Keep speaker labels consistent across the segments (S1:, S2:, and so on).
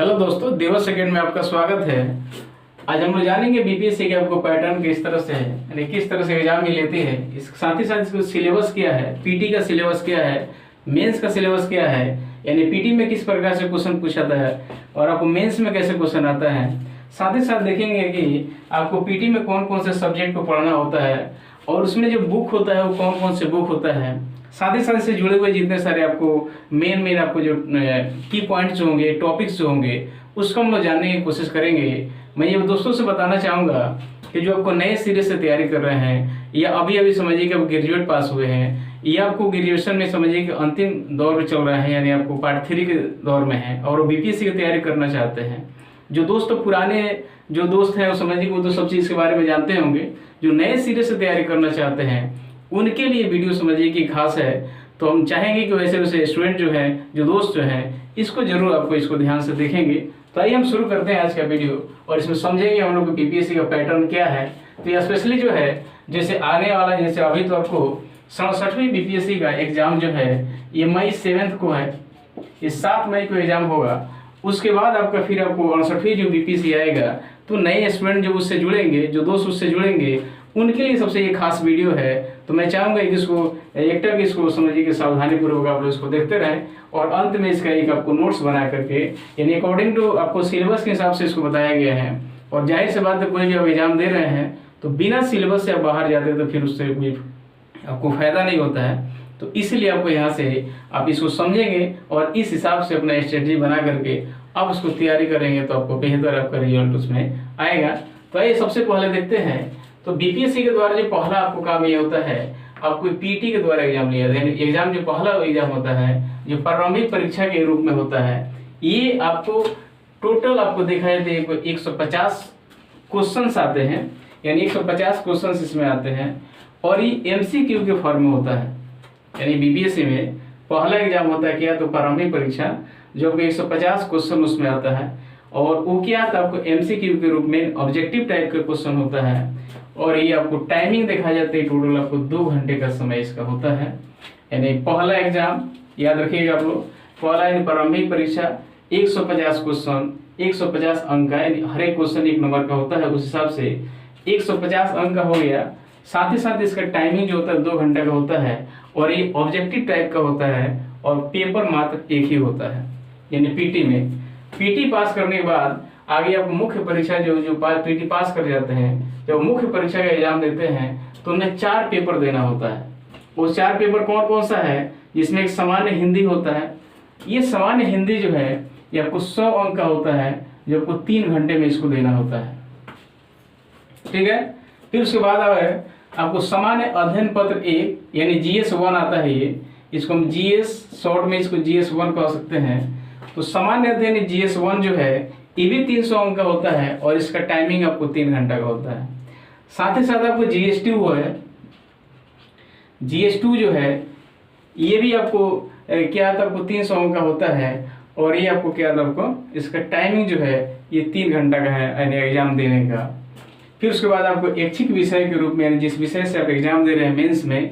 S1: Hello दोस्तों, दिवस second में आपका स्वागत है। आज हम लोग जानेंगे बीपीएससी के आपको पैटर्न किस तरह से है, यानी किस तरह से एग्जाम में लेती है। इस साथ ही साथ इसको सिलेबस क्या है, पीटी का सिलेबस क्या है, मेंस का सिलेबस क्या है, यानी पीटी में किस प्रकार से क्वेश्चन पूछा जाता है और आपको मेंस में कैसे क्वेश्चन आता है। साथ ही साथ देखेंगे कि आपको पीटी में कौन कौन से सब्जेक्ट को पढ़ना होता है और उसमें जो बुक होता है वो कौन कौन से बुक होता है। साथ ही साथ इससे जुड़े हुए जितने सारे आपको मेन आपको जो की पॉइंट्स जो होंगे, टॉपिक्स जो होंगे, उसको हम लोग जानने की कोशिश करेंगे। मैं ये दोस्तों से बताना चाहूँगा कि जो आपको नए सिरे से तैयारी कर रहे हैं या अभी अभी समझिए कि आप ग्रेजुएट पास हुए हैं या आपको ग्रेजुएशन में समझिए कि अंतिम दौर में चल रहा है, यानी आपको पार्ट 3 के दौर में है और वो बीपीएससी की तैयारी करना चाहते हैं। जो दोस्त पुराने जो दोस्त हैं वो समझिए वो तो सब चीज़ के बारे में जानते होंगे। जो नए सिरे से तैयारी करना चाहते हैं उनके लिए वीडियो समझिए कि खास है। तो हम चाहेंगे कि वैसे वैसे स्टूडेंट जो हैं, जो दोस्त जो हैं, इसको जरूर आपको इसको ध्यान से देखेंगे। तो आइए हम शुरू करते हैं आज का वीडियो और इसमें समझेंगे हम लोग बीपीएससी का पैटर्न क्या है। तो ये स्पेशली जो है जैसे आने वाला, जैसे अभी तो आपको 67वीं बीपीएससी का एग्जाम जो है ये मई 7 को है, ये 7 मई को एग्जाम होगा। उसके बाद आपका फिर आपको 68वीं जो बीपीएससी आएगा, तो नए स्टूडेंट जो उससे जुड़ेंगे, जो दोस्त उससे जुड़ेंगे, उनके लिए सबसे ये खास वीडियो है। तो मैं चाहूँगा कि इसको एक टक इसको समझिए कि सावधानीपूर्वक आप लोग इसको देखते रहें और अंत में इसका एक आपको नोट्स बना करके, यानी अकॉर्डिंग टू आपको सिलेबस के हिसाब से इसको बताया गया है। और जाहिर सी बात है, कोई भी आप एग्जाम दे रहे हैं तो बिना सिलेबस से आप बाहर जाते हैं तो फिर उससे कोई आपको फायदा नहीं होता है। तो इसलिए आपको यहाँ से आप इसको समझेंगे और इस हिसाब से अपना स्ट्रेटजी बना करके आप उसको तैयारी करेंगे तो आपको बेहतर आपका रिजल्ट उसमें आएगा। तो आइए सबसे पहले देखते हैं। तो बीपीएससी के द्वारा जो पहला आपको काम ये होता है, आपको पीटी के द्वारा एग्जाम लिया जाता है। एग्जाम जो पहला एग्जाम होता है जो प्रारंभिक परीक्षा के रूप में होता है, ये आपको टोटल आपको देखा जाए तो 150 क्वेश्चंस आते हैं, यानी 150 क्वेश्चंस इसमें आते हैं और ये एमसीक्यू के फॉर्म में होता है। यानी बीपीएससी में पहला एग्जाम होता है क्या, तो प्रारंभिक परीक्षा जो आपको 150 क्वेश्चन उसमें आता है और वो क्या आता है आपको एमसीक्यू के रूप में ऑब्जेक्टिव टाइप का क्वेश्चन होता है। और ये आपको टाइमिंग देखा जाता है, टोटल आपको 2 घंटे का समय इसका होता है। यानी पहला एग्जाम याद रखिएगा आप लोग, पहला यानी प्रारंभिक परीक्षा 150 क्वेश्चन, 150 अंक का, यानी हर एक क्वेश्चन 1 नंबर का होता है। उस हिसाब से 150 अंक का हो गया। साथ ही साथ इसका टाइमिंग जो होता है 2 घंटे का होता है और ये ऑब्जेक्टिव टाइप का होता है और पेपर मात्र एक ही होता है। यानी पीटी में पीटी पास करने के बाद आगे आपको मुख्य परीक्षा जो पीटी पास कर जाते हैं, जब मुख्य परीक्षा का एग्जाम देते हैं तो उन्हें 4 पेपर देना होता है। वो 4 पेपर कौन कौन सा है, जिसमें एक सामान्य हिंदी होता है। ये सामान्य हिंदी जो है ये आपको 100 अंक का होता है, जो आपको 3 घंटे में इसको देना होता है। ठीक है। फिर उसके बाद आपको सामान्य अध्ययन पत्र 1 यानी जीएस 1 आता है। ये इसको हम जीएस शॉर्ट में इसको जीएस 1 कह सकते हैं। तो सामान्य अध्ययन जीएस 1 जो है ये भी 300 अंक का होता है और इसका टाइमिंग आपको 3 घंटा का होता है। साथ ही साथ आपको जीएस2 है, जीएस2 जो है ये भी आपको क्या आता है, आपको 300 अंक का होता है और ये आपको क्या आता है, आपको इसका टाइमिंग जो है ये 3 घंटा का है, यानी एग्जाम देने का। फिर उसके बाद आपको ऐच्छिक विषय के रूप में, यानी जिस विषय से आप एग्जाम दे रहे हैं मेंस में,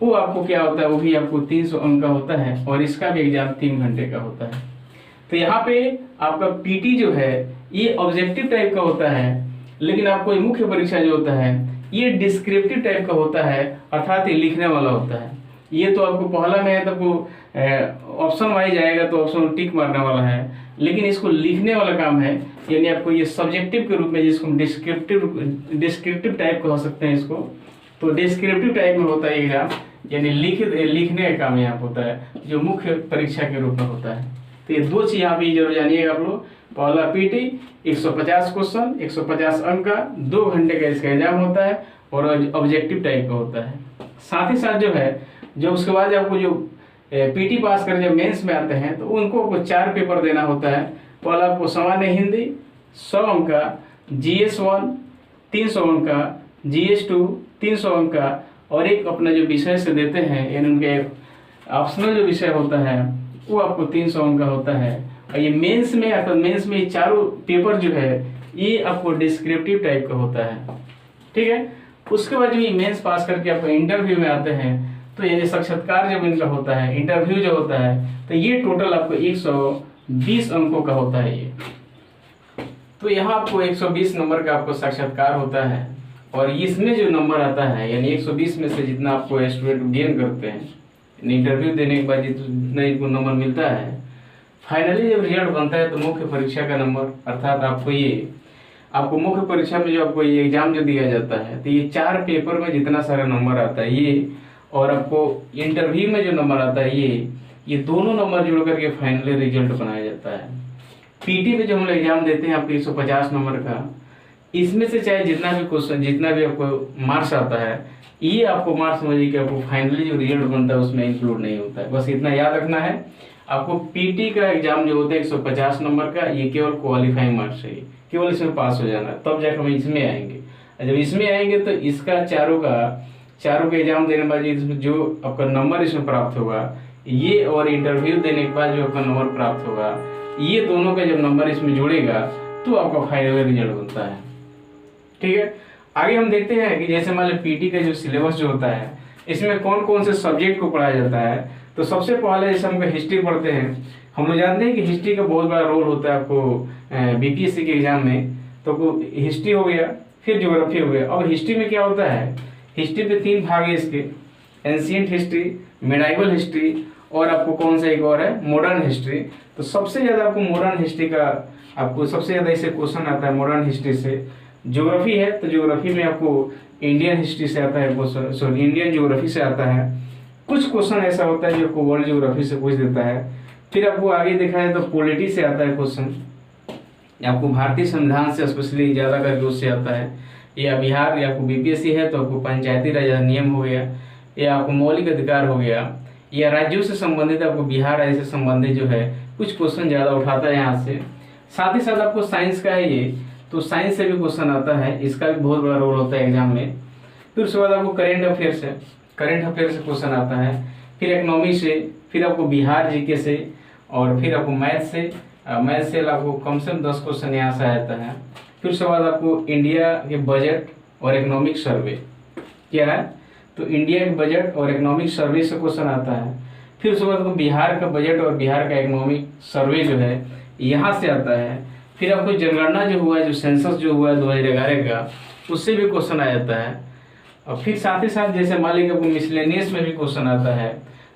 S1: वो आपको क्या होता है, वो भी आपको 300 अंक का होता है और इसका भी एग्जाम 3 घंटे का होता है। तो यहाँ पे आपका पीटी जो है ये ऑब्जेक्टिव टाइप का होता है, लेकिन आपको मुख्य परीक्षा जो होता है ये डिस्क्रिप्टिव टाइप का होता है, अर्थात ये लिखने वाला होता है। ये तो आपको पहला में है तो आपको ऑप्शन वाइज आएगा तो ऑप्शन टिक मारने वाला है, लेकिन इसको लिखने वाला काम है। यानी आपको ये सब्जेक्टिव के रूप में, जिसको हम डिस्क्रिप्टिव टाइप कह सकते हैं इसको, तो डिस्क्रिप्टिव टाइप में होता है एग्जाम, यानी लिखने का काम यहाँ होता है जो मुख्य परीक्षा के रूप में होता है। तो ये 2 चीज यहाँ पे जरूर जानिएगा आप लोग। पहला पीटी 150 क्वेश्चन, 150 अंक का, 2 घंटे का इसका एग्जाम होता है और ऑब्जेक्टिव टाइप का होता है। साथ ही साथ जो है जो उसके बाद आपको जो पीटी पास कर जब मेंस में आते हैं तो उनको आपको 4 पेपर देना होता है। पहला आपको सामान्य हिंदी 100 अंक का, जीएस1 300 अंक का, जीएस2 300 अंक का और एक अपना जो विषय से देते हैं, यानी उनके ऑप्शनल जो विषय होता है वो आपको 300 अंक का होता है। और ये मेंस में, अर्थात मेंस में 4 पेपर जो है ये आपको डिस्क्रिप्टिव टाइप का होता है। ठीक है। उसके बाद जब ये मेंस पास करके आपको इंटरव्यू में आते हैं तो ये साक्षात्कार जब इनका होता है, इंटरव्यू जो होता है, तो ये टोटल आपको 20 अंकों का होता है ये। तो यहाँ आपको 120 नंबर का आपको साक्षात्कार होता है, और इसमें जो नंबर आता है यानी 120 में से जितना आपको स्टूडेंट गेन करते हैं, इंटरव्यू देने के बाद जितना इनको नंबर मिलता है, फाइनली जब रिजल्ट बनता है तो मुख्य परीक्षा का नंबर, अर्थात आपको मुख्य परीक्षा में जो आपको ये एग्जाम जो दिया जाता है, तो ये 4 पेपर में जितना सारा नंबर आता है ये, और आपको इंटरव्यू में जो नंबर आता है ये दोनों नंबर जोड़ करके फाइनली रिजल्ट बनाया जाता है। पीटी में जो हम लोग एग्जाम देते हैं आपको 150 नंबर का, इसमें से चाहे जितना भी क्वेश्चन, जितना भी आपको मार्क्स आता है, ये आपको मार्क्स समझिए कि आपको फाइनली जो रिजल्ट बनता है उसमें इंक्लूड नहीं होता है। बस इतना याद रखना है, आपको पीटी का एग्जाम जो होता है 150 नंबर का, ये केवल क्वालिफाइंग मार्क्स चाहिए, केवल इसमें पास हो जाना, तब जाकर हम इसमें आएंगे। जब इसमें आएंगे तो इसका चारों के एग्जाम देने के बाद इसमें जो आपका नंबर इसमें प्राप्त होगा, ये और इंटरव्यू देने के बाद जो आपका नंबर प्राप्त होगा, ये दोनों का जब नंबर इसमें जुड़ेगा तो आपका फाइनल रिजल्ट बनता है। ठीक है, आगे हम देखते हैं कि जैसे मान लो पीटी का जो सिलेबस जो होता है, इसमें कौन कौन से सब्जेक्ट को पढ़ाया जाता है। तो सबसे पहले जैसे हम हिस्ट्री पढ़ते हैं, हम लोग जानते हैं कि हिस्ट्री का बहुत बड़ा रोल होता है आपको बीपीएससी के एग्जाम में। तो हिस्ट्री हो गया, फिर ज्योग्राफी हो गया। अब हिस्ट्री में क्या होता है, हिस्ट्री पे 3 भाग है इसके, एंशिएंट हिस्ट्री, मेडाइवल हिस्ट्री, और आपको कौन सा एक और है, मॉडर्न हिस्ट्री। तो सबसे ज़्यादा आपको मॉडर्न हिस्ट्री का आपको सबसे ज़्यादा इसे क्वेश्चन आता है मॉडर्न हिस्ट्री से। ज्योग्राफी है तो ज्योग्राफी में आपको इंडियन हिस्ट्री से आता है, सॉरी इंडियन ज्योग्राफी से आता है। कुछ क्वेश्चन ऐसा होता है जो आपको वर्ल्ड ज्योग्राफी से पूछ देता है। फिर आपको आगे देखा है तो पॉलिटी से आता है क्वेश्चन, आपको भारतीय संविधान से स्पेशली ज़्यादा करके उससे आता है। या बिहार या आपको बीपीएससी है तो आपको पंचायती राज अधिनियम हो गया, या आपको मौलिक अधिकार हो गया, या राज्यों से संबंधित आपको बिहार राज्य से संबंधित जो है कुछ क्वेश्चन ज़्यादा उठाता है यहाँ से। साथ ही साथ आपको साइंस का है ये, तो साइंस से भी क्वेश्चन आता है, इसका भी बहुत बड़ा रोल होता है एग्जाम में। फिर उसके बाद आपको करेंट अफेयर से क्वेश्चन आता है, फिर इकोनॉमी से, फिर आपको बिहार जीके से, और फिर आपको मैथ से आपको कम से कम 10 क्वेश्चन यहाँ से आता है। फिर उसके बाद आपको इंडिया के बजट और इकोनॉमिक सर्वे क्या है, तो इंडिया के बजट और इकोनॉमिक सर्वे से क्वेश्चन आता है। फिर उसके बाद आपको बिहार का बजट और बिहार का इकोनॉमिक सर्वे जो है यहाँ से आता है। फिर आपको जनगणना जो हुआ है, जो सेंसस जो हुआ है 2011 का, उससे भी क्वेश्चन आ जाता है। और फिर साथ ही साथ जैसे मान लीजिए आपको मिसलेनियस में भी क्वेश्चन आता है,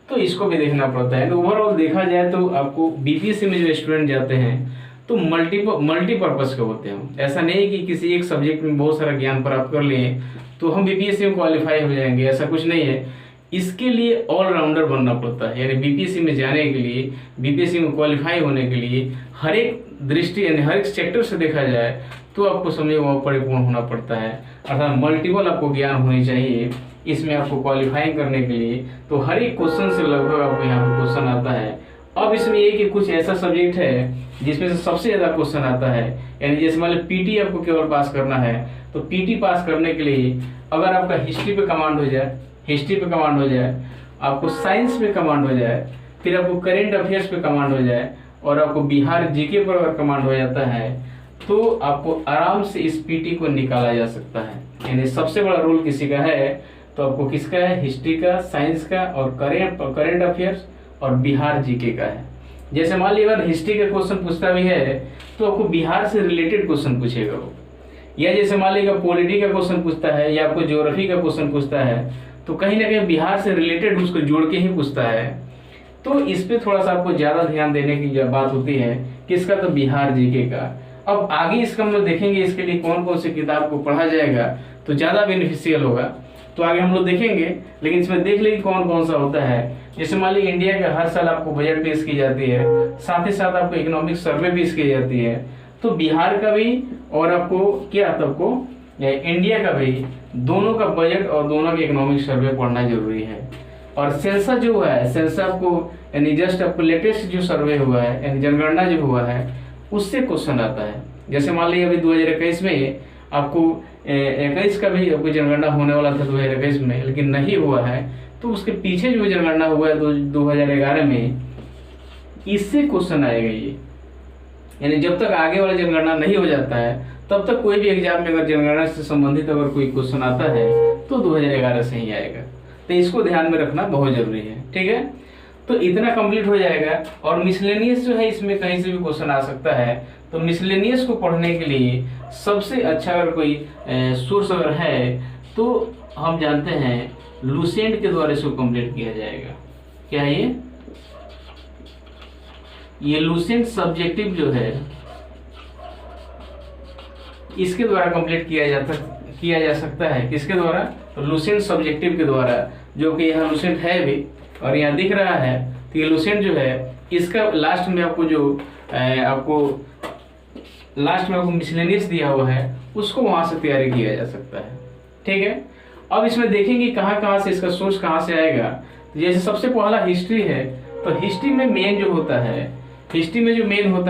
S1: तो इसको भी देखना पड़ता है। तो ओवरऑल देखा जाए तो आपको बीपीएससी में जो स्टूडेंट जाते हैं तो मल्टीपर्पज के होते हैं। ऐसा नहीं कि किसी एक सब्जेक्ट में बहुत सारा ज्ञान प्राप्त कर लिए तो हम बीपीएससी में क्वालिफाई हो जाएंगे, ऐसा कुछ नहीं है। इसके लिए ऑलराउंडर बनना पड़ता है, यानी बीपीएससी में जाने के लिए, बीपीएससी में क्वालिफाई होने के लिए हर एक दृष्टि यानी हर एक सेक्टर से देखा जाए तो आपको समझो वहाँ परिपूर्ण होना पड़ता है। अर्थात मल्टीपल आपको ज्ञान होनी चाहिए इसमें आपको क्वालिफाइंग करने के लिए। तो हर एक क्वेश्चन से लगभग आपको यहाँ पे क्वेश्चन आता है। अब इसमें ये कि कुछ ऐसा सब्जेक्ट है जिसमें से सबसे ज़्यादा क्वेश्चन आता है, यानी जैसे मान लो पीटी आपको केवल पास करना है, तो पीटी पास करने के लिए अगर आपका हिस्ट्री पे कमांड हो जाए, आपको साइंस पे कमांड हो जाए, फिर आपको करेंट अफेयर्स पे कमांड हो जाए, और आपको बिहार जीके पर अगर कमांड हो जाता है, तो आपको आराम से इस पीटी को निकाला जा सकता है। यानी सबसे बड़ा रोल किसी का है तो आपको किसका है, हिस्ट्री का, साइंस का, और करेंट अफेयर्स और बिहार जीके का है। जैसे मान लीजिए अगर हिस्ट्री का क्वेश्चन पूछता भी है तो आपको बिहार से रिलेटेड क्वेश्चन पूछेगा वो, या जैसे मान लीजिए पॉलिटी का क्वेश्चन पूछता है या आपको ज्योग्राफी का क्वेश्चन पूछता है तो कहीं ना कहीं बिहार से रिलेटेड उसको जोड़ के ही पूछता है। तो इस पे थोड़ा सा आपको ज्यादा ध्यान देने की बात होती है, किसका, तो बिहार जीके का। अब आगे इसका हम लोग देखेंगे इसके लिए कौन कौन सी किताब को पढ़ा जाएगा तो ज्यादा बेनिफिशियल होगा, तो आगे हम लोग देखेंगे। लेकिन इसमें देख लेंगे कौन कौन सा होता है। जैसे मान लीजिए इंडिया का हर साल आपको बजट पेश की जाती है, साथ ही साथ आपको इकोनॉमिक सर्वे पेश की जाती है, तो बिहार का भी और आपको क्या आपको इंडिया का भी, दोनों का बजट और दोनों के इकोनॉमिक सर्वे पढ़ना जरूरी है। और सेंसस जो हुआ है, सेंसस आपको यानी जस्ट आपको लेटेस्ट जो सर्वे हुआ है यानी जनगणना जो हुआ है उससे क्वेश्चन आता है। जैसे मान लीजिए अभी 2021 में आपको 21 का भी आपको जनगणना होने वाला था 2021 में, लेकिन नहीं हुआ है, तो उसके पीछे जो जनगणना हुआ है 2011 में, इससे क्वेश्चन आएगा ये। यानी जब तक आगे वाला जनगणना नहीं हो जाता है तब तक कोई भी एग्जाम में अगर जनगणना से संबंधित अगर कोई क्वेश्चन आता है तो 2011 से ही आएगा। तो इसको ध्यान में रखना बहुत जरूरी है, ठीक है। तो इतना कंप्लीट हो जाएगा। और मिसलेनियस जो है इसमें कहीं से भी क्वेश्चन आ सकता है, तो मिसलेनियस को पढ़ने के लिए सबसे अच्छा अगर कोई सोर्स अगर है तो हम जानते हैं लुसेंट के द्वारा इसको कंप्लीट किया जाएगा। क्या है ये लुसेंट सब्जेक्टिव जो है इसके द्वारा कंप्लीट किया जा सकता है। किसके द्वारा? तो लुसेंट सब्जेक्टिव के द्वारा, जो कि यहाँ लुसेंट है भी और यहाँ दिख रहा है। तो ये लुसेंट जो है इसका लास्ट में आपको मिसलेनियस दिया हुआ है उसको वहां से तैयारी किया जा सकता है। ठीक है, अब इसमें देखेंगे कहाँ से इसका सोर्स कहाँ से आएगा। तो जैसे सबसे पहला हिस्ट्री है, तो हिस्ट्री में मेन जो होता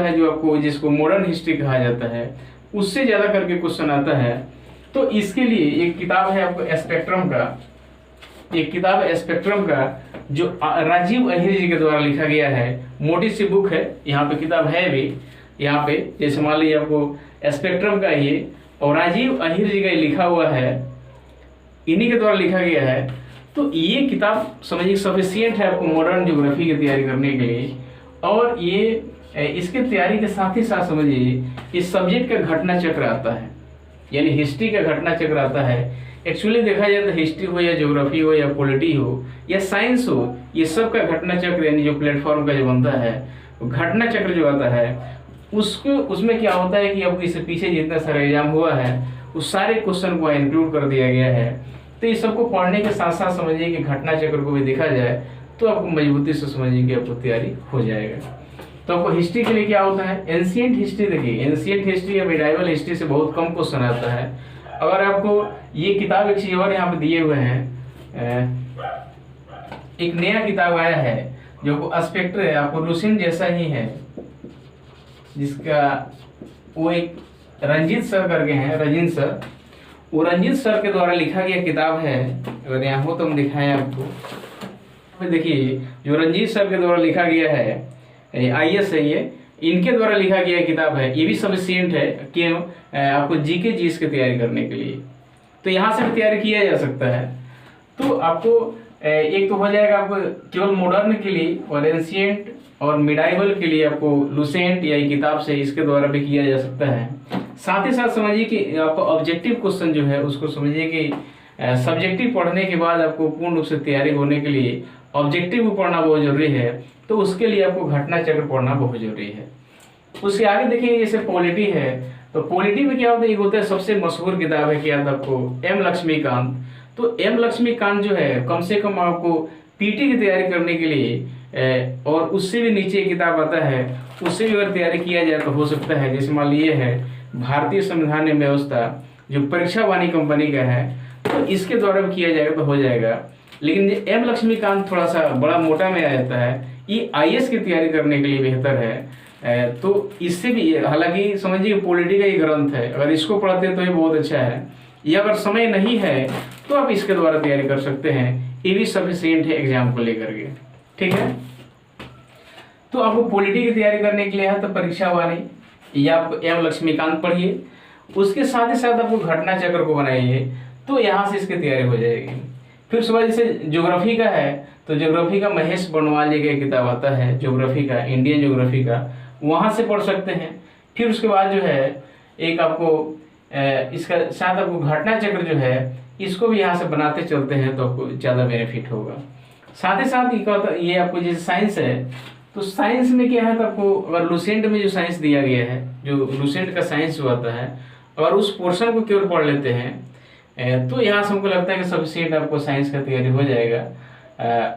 S1: है जो आपको जिसको मॉडर्न हिस्ट्री कहा जाता है, उससे ज्यादा करके क्वेश्चन आता है। तो इसके लिए एक किताब है आपको स्पेक्ट्रम का जो राजीव अहिर जी के द्वारा लिखा गया है। मोटी सी बुक है, यहाँ पे किताब है भी, यहाँ पे जैसे मान लीजिए आपको स्पेक्ट्रम का ये और राजीव अहिर जी का लिखा हुआ है, इन्हीं के द्वारा लिखा गया है। तो ये किताब समझिए सफिशिएंट है आपको मॉडर्न ज्योग्राफी की तैयारी करने के लिए। और ये इसके तैयारी के साथ ही साथ समझिए इस सब्जेक्ट का घटना चक्र आता है, यानी हिस्ट्री का घटना चक्र आता है। एक्चुअली देखा जाए तो हिस्ट्री हो या ज्योग्राफी हो या पॉलिटी हो या साइंस हो, ये सब का घटना चक्र यानी जो प्लेटफॉर्म का जो बनता है, घटना चक्र जो आता है उसमें क्या होता है कि आपको इससे पीछे जितना सारा एग्जाम हुआ है उस सारे क्वेश्चन को इंक्लूड कर दिया गया है। तो इस सबको पढ़ने के साथ साथ समझिए कि घटना चक्र को भी देखा जाए तो आपको मजबूती से समझिए कि आपको तैयारी हो जाएगा। तो आपको हिस्ट्री के लिए क्या होता है, एंशिएंट हिस्ट्री। देखिए एंशिएंट हिस्ट्री या मिडाइवल हिस्ट्री से बहुत कम क्वेश्चन आता है। अगर आपको ये किताब एक चीज और यहाँ पे दिए हुए हैं, एक नया किताब आया है जो स्पेक्ट्र है, आपको लुसेंट जैसा ही है, जिसका वो एक रंजीत सर करके हैं, रंजीत सर, वो रंजीत सर के द्वारा लिखा गया किताब है। अगर यहाँ हो तो हम दिखाएं आपको। देखिए जो रंजीत सर के द्वारा लिखा गया है, IAS है ये, इनके द्वारा लिखा गया किताब है। ये भी सफिशिएंट है कि आपको जीके जीएस की तैयारी करने के लिए, तो यहाँ से भी तैयारी किया जा सकता है। तो आपको एक तो हो जाएगा आपको केवल मॉडर्न के लिए, और एंशिएंट और मिडाइवल के लिए आपको लुसेंट या किताब से इसके द्वारा भी किया जा सकता है। साथ ही साथ समझिए कि आपको ऑब्जेक्टिव क्वेश्चन जो है उसको समझिए कि सब्जेक्टिव पढ़ने के बाद आपको पूर्ण रूप से तैयारी होने के लिए ऑब्जेक्टिव पढ़ना बहुत जरूरी है। तो उसके लिए आपको घटना चक्र पढ़ना बहुत जरूरी है। उसके आगे देखिए जैसे पॉलिटी है, तो पॉलिटी में क्या होता है, एक होता है सबसे मशहूर किताब है, क्या आपको एम लक्ष्मीकांत। तो एम लक्ष्मीकांत जो है कम से कम आपको पीटी की तैयारी करने के लिए, और उससे भी नीचे किताब आता है, उससे भी अगर तैयारी किया जाए तो हो सकता है। जैसे मान लीजिए है भारतीय संविधान व्यवस्था, जो परीक्षा वाणी कंपनी का है, तो इसके द्वारा भी किया जाएगा तो हो जाएगा। लेकिन एम लक्ष्मीकांत थोड़ा सा बड़ा मोटा में आ जाता है, ये IAS की तैयारी करने के लिए बेहतर है। तो इससे भी, हालांकि समझिए पॉलिटी का ये ग्रंथ है, अगर इसको पढ़ते हैं तो ये बहुत अच्छा है। या अगर समय नहीं है तो आप इसके द्वारा तैयारी कर सकते हैं, ये भी सफिशिएंट है एग्जाम को लेकर के। ठीक है, तो आपको पॉलिटी की तैयारी करने के लिए है तो परीक्षा वाणी या आप एम लक्ष्मीकांत पढ़िए। उसके साथ ही साथ आपको घटना चक्र को बनाइए, तो यहाँ से इसकी तैयारी हो जाएगी। फिर उसके बाद जैसे ज्योग्राफी का है, तो ज्योग्राफी का महेश बर्णवाल जी का किताब आता है ज्योग्राफी का, इंडियन ज्योग्राफी का, वहाँ से पढ़ सकते हैं। फिर उसके बाद जो है एक आपको इसका साथ आपको घटना चक्र जो है इसको भी यहाँ से बनाते चलते हैं तो आपको ज़्यादा बेनिफिट होगा। साथ ही साथ ये आपको जैसे साइंस है, तो साइंस में क्या है, तो आपको अगर लुसेंट में जो साइंस दिया गया है, जो लुसेंट का साइंस जो आता है, अगर उस पोर्शन को केवल पढ़ लेते हैं तो यहाँ से हमको लगता है कि सफिशिएंट आपको साइंस का तैयारी हो जाएगा।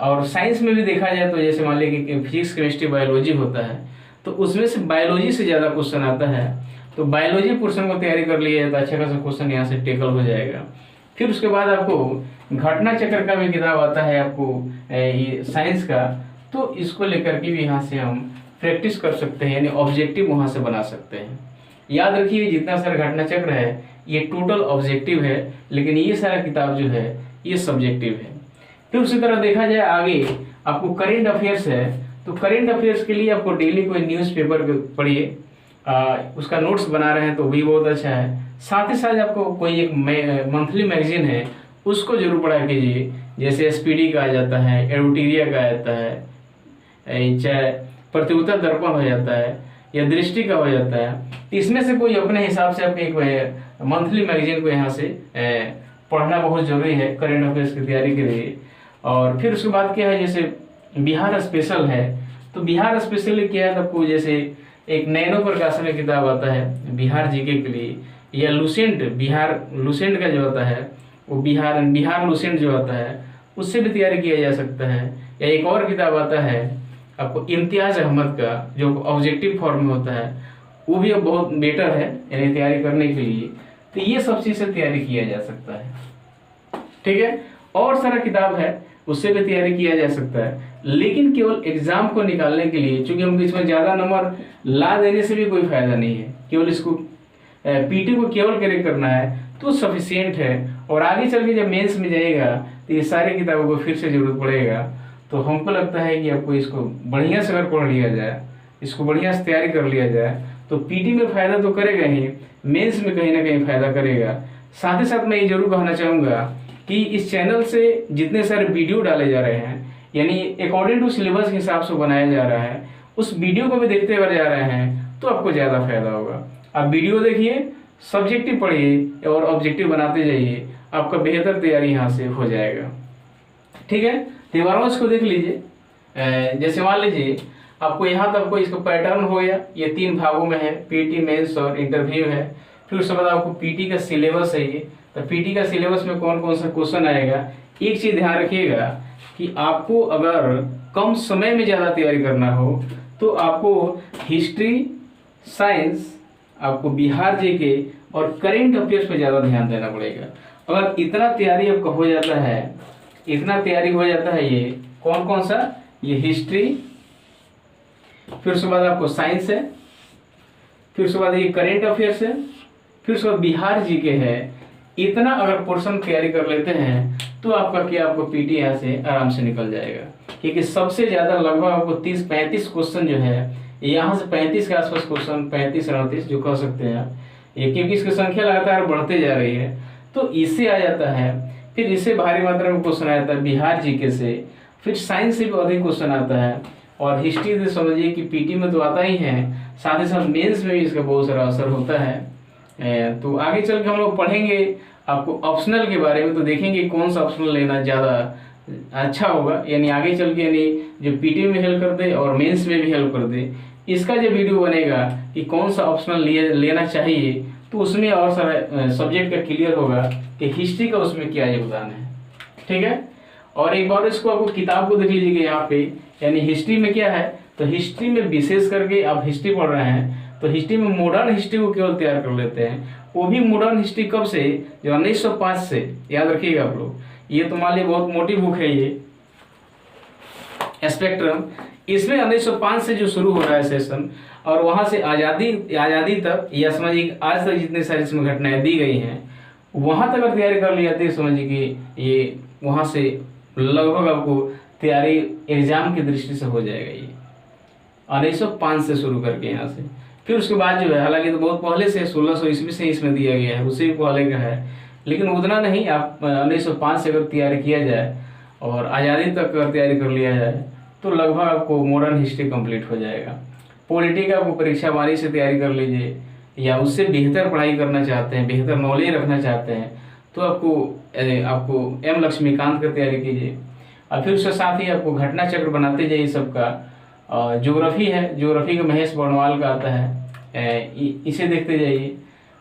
S1: और साइंस में भी देखा जाए तो जैसे मान लीजिए कि फिजिक्स केमिस्ट्री बायोलॉजी होता है, तो उसमें से बायोलॉजी से ज़्यादा क्वेश्चन आता है। तो बायोलॉजी पोर्शन को तैयारी कर लिए तो अच्छा खासा क्वेश्चन यहाँ से टेकल हो जाएगा। फिर उसके बाद आपको घटना चक्र का भी किताब आता है आपको ये साइंस का, तो इसको लेकर के भी यहाँ से हम प्रैक्टिस कर सकते हैं, यानी ऑब्जेक्टिव वहाँ से बना सकते हैं। याद रखिए जितना सारा घटना चक्र है ये टोटल ऑब्जेक्टिव है, लेकिन ये सारा किताब जो है ये सब्जेक्टिव है। फिर उसी तरह देखा जाए आगे आपको करेंट अफेयर्स है, तो करेंट अफेयर्स के लिए आपको डेली कोई न्यूज़पेपर पढ़िए, उसका नोट्स बना रहे हैं तो भी बहुत अच्छा है। साथ ही साथ आपको कोई एक मंथली मैगजीन है उसको जरूर पढ़ा कीजिए, जैसे SPD का आ जाता है, एडुटेरिया का आ जाता है, चाहे प्रतिउत्तर दर्पण हो जाता है या दृष्टि का हो जाता है, इसमें से कोई अपने हिसाब से आपको एक मंथली मैगजीन को यहाँ से पढ़ना बहुत जरूरी है करेंट अफेयर्स की तैयारी के लिए। और फिर उसके बाद क्या है, जैसे बिहार स्पेशल है, तो बिहार स्पेशल क्या है आपको, जैसे एक नैनो प्रकाशन में किताब आता है बिहार जीके के लिए, या लुसेंट बिहार लुसेंट का जो आता है वो बिहार लुसेंट जो आता है उससे भी तैयारी किया जा सकता है। या एक और किताब आता है आपको इम्तियाज अहमद का जो ऑब्जेक्टिव फॉर्म में होता है, वो भी अब बहुत बेटर है यानी तैयारी करने के लिए। तो ये सब चीज़ से तैयारी किया जा सकता है, ठीक है। और सारा किताब है उससे भी तैयारी किया जा सकता है, लेकिन केवल एग्जाम को निकालने के लिए, चूंकि हम इसमें ज़्यादा नंबर ला देने से भी कोई फायदा नहीं है, केवल इसको पीटी को केवल क्रैक करना है तो सफिशियंट है। और आगे चल के जब मेंस में जाएगा तो ये सारी किताबों को फिर से जरूरत पड़ेगा। तो हमको लगता है कि आपको इसको बढ़िया से अगर पढ़ लिया जाए, इसको बढ़िया से तैयारी कर लिया जाए, तो पीटी में फायदा तो करेगा ही, मेंस में कहीं ना कहीं फायदा करेगा। साथ ही साथ मैं ये जरूर कहना चाहूँगा कि इस चैनल से जितने सारे वीडियो डाले जा रहे हैं, यानी अकॉर्डिंग टू सिलेबस के हिसाब से बनाया जा रहा है, उस वीडियो को भी देखते हुए जा रहे हैं तो आपको ज़्यादा फायदा होगा। आप वीडियो देखिए, सब्जेक्टिव पढ़िए और ऑब्जेक्टिव बनाते जाइए, आपका बेहतर तैयारी यहाँ से हो जाएगा, ठीक है। त्योहारों इसको देख लीजिए, जैसे मान लीजिए आपको यहाँ तक इसका पैटर्न हो गया, ये 3 भागों में है, पीटी, मेंस और इंटरव्यू है। फिर उसके बाद आपको पीटी का सिलेबस है ये, तो पीटी का सिलेबस में कौन कौन सा क्वेश्चन आएगा। एक चीज़ ध्यान रखिएगा कि आपको अगर कम समय में ज़्यादा तैयारी करना हो तो आपको हिस्ट्री, साइंस, आपको बिहार जीके और करेंट अफेयर्स पर ज़्यादा ध्यान देना पड़ेगा। अगर इतना तैयारी आपका हो जाता है, इतना तैयारी हो जाता है, ये कौन कौन सा, ये हिस्ट्री, फिर उसके बाद आपको साइंस है, फिर उसके बाद ये करेंट अफेयर्स है, फिर उसके बाद बिहार जीके है, इतना अगर पोर्शन तैयारी कर लेते हैं तो आपका क्या, आपको पीटी यहाँ से आराम से निकल जाएगा। क्योंकि सबसे ज़्यादा लगभग आपको 30-35 क्वेश्चन जो है यहाँ से 35 के आसपास क्वेश्चन, 35-38 जो कह सकते हैं ये, क्योंकि इसकी संख्या लगातार बढ़ते जा रही है तो इससे आ जाता है। फिर इससे भारी मात्रा में क्वेश्चन आ जाता है बिहार जीके से, फिर साइंस से भी अधिक क्वेश्चन आता है, और हिस्ट्री से समझिए कि पीटी में तो आता ही है, साथ ही साथ मेंस में भी इसका बहुत सारा असर होता है। तो आगे चल के हम लोग पढ़ेंगे आपको ऑप्शनल के बारे में, तो देखेंगे कौन सा ऑप्शनल लेना ज़्यादा अच्छा होगा, यानी आगे चल के यानी जो पीटी में हेल्प कर दे और मेंस में भी हेल्प कर दे। इसका जो वीडियो बनेगा कि कौन सा ऑप्शनल लेना चाहिए, तो उसमें और सारा सब्जेक्ट का क्लियर होगा कि हिस्ट्री का उसमें क्या योगदान है, ठीक है। और एक बार इसको आपको किताब को देख लीजिएगा यहाँ पे, यानी हिस्ट्री में क्या है, तो हिस्ट्री में विशेष करके आप हिस्ट्री पढ़ रहे हैं तो हिस्ट्री में मॉडर्न हिस्ट्री को केवल तैयार कर लेते हैं, वो भी मॉडर्न हिस्ट्री कब से, जो 1905 से, याद रखिएगा आप लोग। ये तुम्हारे लिए बहुत मोटी बुक है ये स्पेक्ट्रम, इसमें 1905 से जो शुरू हो रहा है सेशन, और वहाँ से आज़ादी तक, या समझिए आज तक जितनी सारी इसमें घटनाएं दी गई हैं वहाँ तक अगर तैयारी कर ली जाती है, समझिए कि ये वहाँ से लगभग आपको तैयारी एग्जाम की दृष्टि से हो जाएगा। ये 1905 से शुरू करके यहाँ से, फिर उसके बाद जो है, हालांकि तो बहुत पहले से 1600 ईस्वी से इसमें दिया गया है, उससे भी पहले का है, लेकिन उतना नहीं। आप 1905 से अगर तैयारी किया जाए और आज़ादी तक अगर तैयारी कर लिया जाए तो लगभग आपको मॉडर्न हिस्ट्री कंप्लीट हो जाएगा। पॉलिटी का आपको परीक्षा बारी से तैयारी कर लीजिए, या उससे बेहतर पढ़ाई करना चाहते हैं, बेहतर नॉलेज रखना चाहते हैं, तो आपको एम लक्ष्मीकांत का तैयारी कीजिए। और फिर उसके साथ ही आपको घटना चक्र बनाते जाइए सबका। ज्योग्राफी है, ज्योग्राफी का महेश वर्णवाल का आता है, इसे देखते जाइए।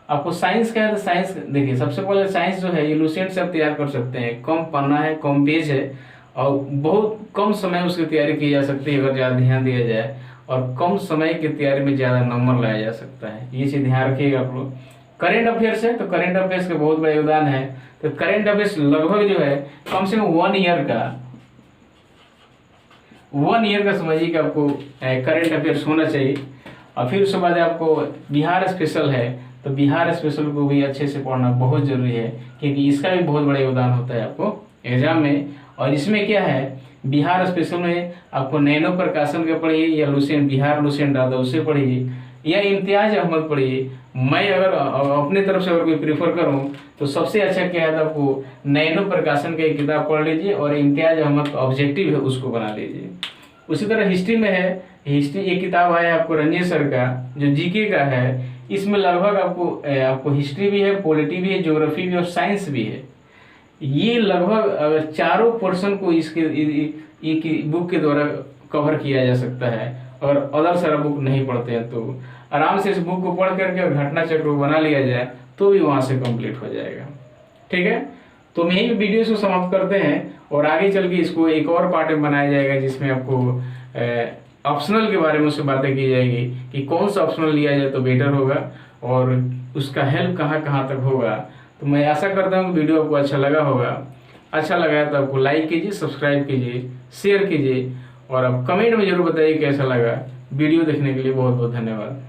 S1: आपको साइंस का है तो साइंस देखिए, सबसे पहले साइंस जो है ये लुसेंट से आप तैयार कर सकते हैं, कम पन्ना है, कम पेज है, और बहुत कम समय उसकी तैयारी की जा सकती है अगर ज़्यादा ध्यान दिया जाए, और कम समय की तैयारी में ज़्यादा नंबर लाया जा सकता है। ये चीज़ ध्यान रखिएगा आप लोग। करेंट अफेयर्स है तो करेंट अफेयर्स का बहुत बड़ा योगदान है। तो करेंट अफेयर्स लगभग जो है कम से कम 1 ईयर का समझिए कि आपको करेंट अफेयर्स होना चाहिए। और फिर उसके बाद आपको बिहार स्पेशल है, तो बिहार स्पेशल को भी अच्छे से पढ़ना बहुत जरूरी है, क्योंकि इसका भी बहुत बड़ा योगदान होता है आपको एग्जाम में। और इसमें क्या है, बिहार स्पेशल में आपको नैनो प्रकाशन का पढ़िए, या लुसेंट, बिहार लुसेंट आता है उसे पढ़िए, या इम्तियाज अहमद पढ़िए। मैं अगर अपने तरफ से अगर कोई प्रीफर करूं तो सबसे अच्छा क्या है, आपको नैनो प्रकाशन का एक किताब पढ़ लीजिए, और इम्तियाज अहमद ऑब्जेक्टिव है उसको बना लीजिए। उसी तरह हिस्ट्री में है, हिस्ट्री एक किताब है आपको रंजीत सर का जो जीके का है, इसमें लगभग आपको हिस्ट्री भी है, पॉलिटी भी है, ज्योग्राफी भी और साइंस भी है। ये लगभग चारों पोर्शन को इसके बुक के द्वारा कवर किया जा सकता है। अगर अदर सारा बुक नहीं पढ़ते हैं तो आराम से इस बुक को पढ़ करके और घटना चक्र को बना लिया जाए तो भी वहां से कंप्लीट हो जाएगा। ठीक है, तो हम यही वीडियो को समाप्त करते हैं और आगे चल के इसको एक और पार्ट में बनाया जाएगा जिसमें आपको ऑप्शनल के बारे में उससे बातें की जाएगी कि कौन सा ऑप्शनल लिया जाए तो बेटर होगा और उसका हेल्प कहाँ कहाँ तक होगा। तो मैं आशा करता हूँ कि वीडियो आपको अच्छा लगा होगा। अच्छा लगा है तो आपको लाइक कीजिए, सब्सक्राइब कीजिए, शेयर कीजिए और आप कमेंट में जरूर बताइए कैसा लगा। वीडियो देखने के लिए बहुत बहुत धन्यवाद।